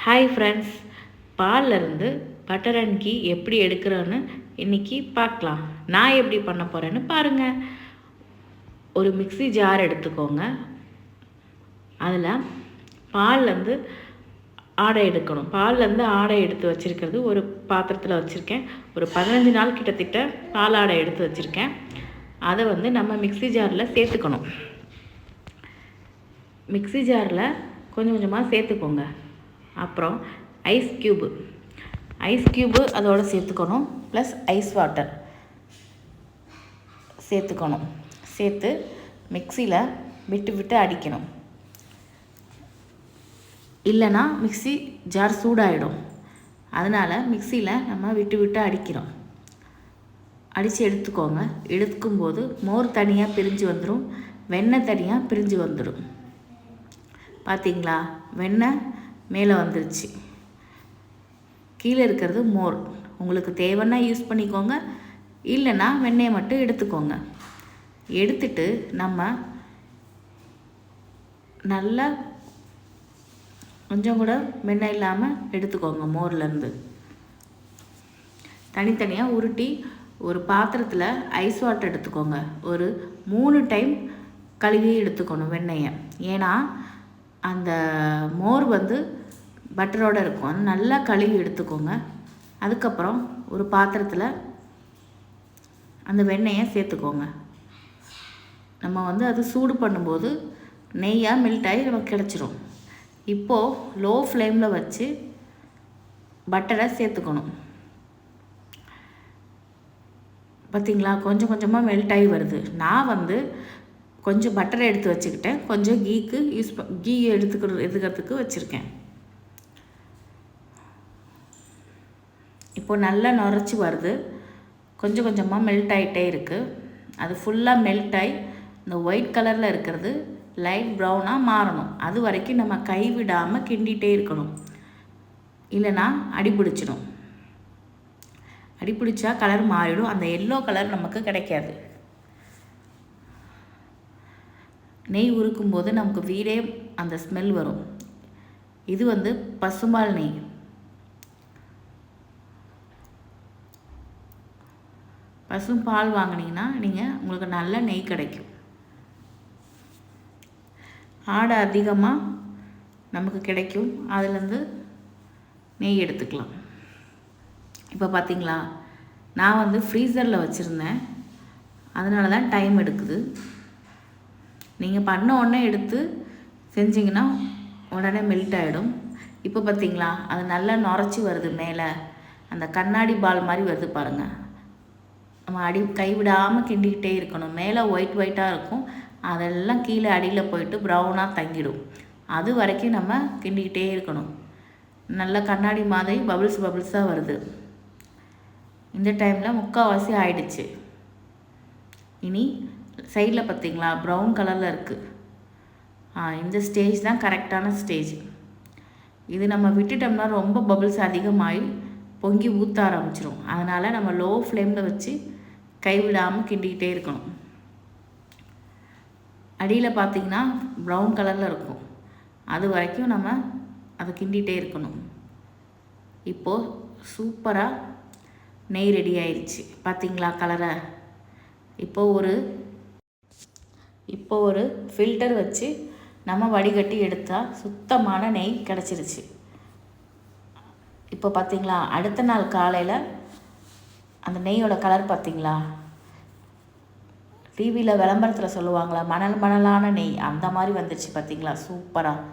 Hi friends, பால்லேருந்து butter and ghee எப்படி எடுக்கிறோன்னு இன்றைக்கி பார்க்கலாம். நான் எப்படி பண்ண போகிறேன்னு பாருங்கள். ஒரு மிக்ஸி ஜார் எடுத்துக்கோங்க. அதில் பால்லேருந்து ஆடை எடுக்கணும். பால்லேருந்து ஆடை எடுத்து வச்சுருக்கிறது ஒரு பாத்திரத்தில் வச்சுருக்கேன். ஒரு 15 நாள் கிட்டத்தட்ட பால் ஆடை எடுத்து வச்சுருக்கேன். அதை நம்ம மிக்ஸி ஜாரில் சேர்த்துக்கணும். மிக்ஸி ஜாரில் கொஞ்சம் கொஞ்சமாக சேர்த்துக்கோங்க. அப்புறம் ஐஸ் க்யூபு அதோடு சேர்த்துக்கணும். ப்ளஸ் ஐஸ் வாட்டர் சேர்த்துக்கணும். சேர்த்து மிக்ஸியில் விட்டு அடிக்கணும். இல்லைன்னா மிக்ஸி ஜார் சூடாகிடும். அதனால் மிக்ஸியில் நம்ம விட்டு அடிக்கிறோம். அடித்து எடுத்துக்கோங்க. எடுக்கும்போது மோர் தனியாக பிரிஞ்சு வந்துடும், வெண்ணெய் தனியாக பிரிஞ்சு வந்துடும். பார்த்தீங்களா, வெண்ணெய் மேலே வந்துருச்சு. கீழே இருக்கிறது மோர். உங்களுக்கு தேவைன்னா யூஸ் பண்ணிக்கோங்க, இல்லைன்னா வெண்ணெயை மட்டும் எடுத்துக்கோங்க. எடுத்துட்டு நம்ம நல்லா கொஞ்சம் கூட வெண்ணெய் இல்லாமல் எடுத்துக்கோங்க. மோர்லேருந்து தனித்தனியாக உருட்டி ஒரு பாத்திரத்தில் ஐஸ் வாட்டர் எடுத்துக்கோங்க. ஒரு 3 டைம் கழுவி எடுத்துக்கணும் வெண்ணெயை. ஏன்னா அந்த மோர் பட்டரோடு இருக்கும். அது நல்லா கழுவி எடுத்துக்கோங்க. அதுக்கப்புறம் ஒரு பாத்திரத்தில் அந்த வெண்ணெயை சேர்த்துக்கோங்க. நம்ம அது சூடு பண்ணும்போது நெய்யாக மெல்ட் ஆகி நமக்கு கிடச்சிரும். இப்போது லோ ஃப்ளேமில் வச்சு பட்டரை சேர்த்துக்கணும். பார்த்திங்களா, கொஞ்சம் கொஞ்சமாக மெல்ட் ஆகி வருது. நான் கொஞ்சம் பட்டரை எடுத்து வச்சுக்கிட்டேன், கொஞ்சம் கீ எடுத்துக்கிறதுக்கு வச்சுருக்கேன். இப்போது நல்லா நுரைச்சி வருது. கொஞ்சம் கொஞ்சமாக மெல்ட் ஆகிட்டே இருக்குது. அது ஃபுல்லாக மெல்ட் ஆகி இந்த ஒயிட் கலரில் இருக்கிறது லைட் ப்ரௌனாக மாறணும். அது வரைக்கும் நம்ம கைவிடாமல் கிண்டிகிட்டே இருக்கணும். இல்லைன்னா அடிப்பிடிச்சிடும். அடிப்பிடிச்சா கலர் மாறிடும். அந்த எல்லோ கலர் நமக்கு கிடைக்காது. நெய் உருக்கும்போது நமக்கு வீடே அந்த ஸ்மெல் வரும். இது பசும்பால் நெய். பசும்பால் வாங்கினீங்கன்னா உங்களுக்கு நல்ல நெய் கிடைக்கும். ஆடை அதிகமாக நமக்கு கிடைக்கும். அதுலேருந்து நெய் எடுத்துக்கலாம். இப்போ பார்த்தீங்களா, நான் ஃப்ரீசரில் வச்சுருந்தேன். அதனால தான் டைம் எடுக்குது. நீங்கள் பண்ண உடனே எடுத்து செஞ்சிங்கன்னா உடனே மெல்ட் ஆகிடும். இப்போ பார்த்தீங்களா, அது நல்லா நுரைச்சி வருது. மேலே அந்த கண்ணாடி பால் மாதிரி வருது பாருங்கள். நம்ம கைவிடாமல் கிண்டிக்கிட்டே இருக்கணும். மேலே ஒயிட்டாக இருக்கும், அதெல்லாம் கீழே அடியில் போயிட்டு ப்ரௌனாக தங்கிடும். அது வரைக்கும் நம்ம கிண்டிக்கிட்டே இருக்கணும். நல்ல கண்ணாடி மாதிரி பபிள்ஸாக வருது. இந்த டைமில் முக்கால்வாசி ஆயிடுச்சு. இனி சைடில் பார்த்தீங்களா ப்ரௌன் கலரில் இருக்குது. இந்த ஸ்டேஜ் தான் கரெக்டான ஸ்டேஜ். இது நம்ம விட்டுட்டோம்னா ரொம்ப பபிள்ஸ் அதிகமாகி பொங்கி ஊற்ற ஆரம்பிச்சிடும். அதனால் நம்ம லோ ஃப்ளேமில் வச்சு கைவிடாமல் கிண்டிக்கிட்டே இருக்கணும். அடியில் பார்த்திங்கன்னா ப்ரௌன் கலரில் இருக்கும். அது வரைக்கும் நம்ம அதை கிண்டிகிட்டே இருக்கணும். இப்போது சூப்பராக நெய் ரெடி ஆயிடுச்சு. பார்த்திங்களா கலரை. இப்போ ஒரு ஃபில்டர் வச்சு நம்ம வடிகட்டி எடுத்தால் சுத்தமான நெய் கிடச்சிருச்சு. இப்போ பார்த்திங்களா, அடுத்த நாள் காலையில் அந்த நெய்யோட கலர் பார்த்திங்களா, டிவியில் விளம்பரத்தில் சொல்லுவாங்களா மணலான நெய், அந்த மாதிரி வந்துடுச்சு. பார்த்திங்களா, சூப்பராக.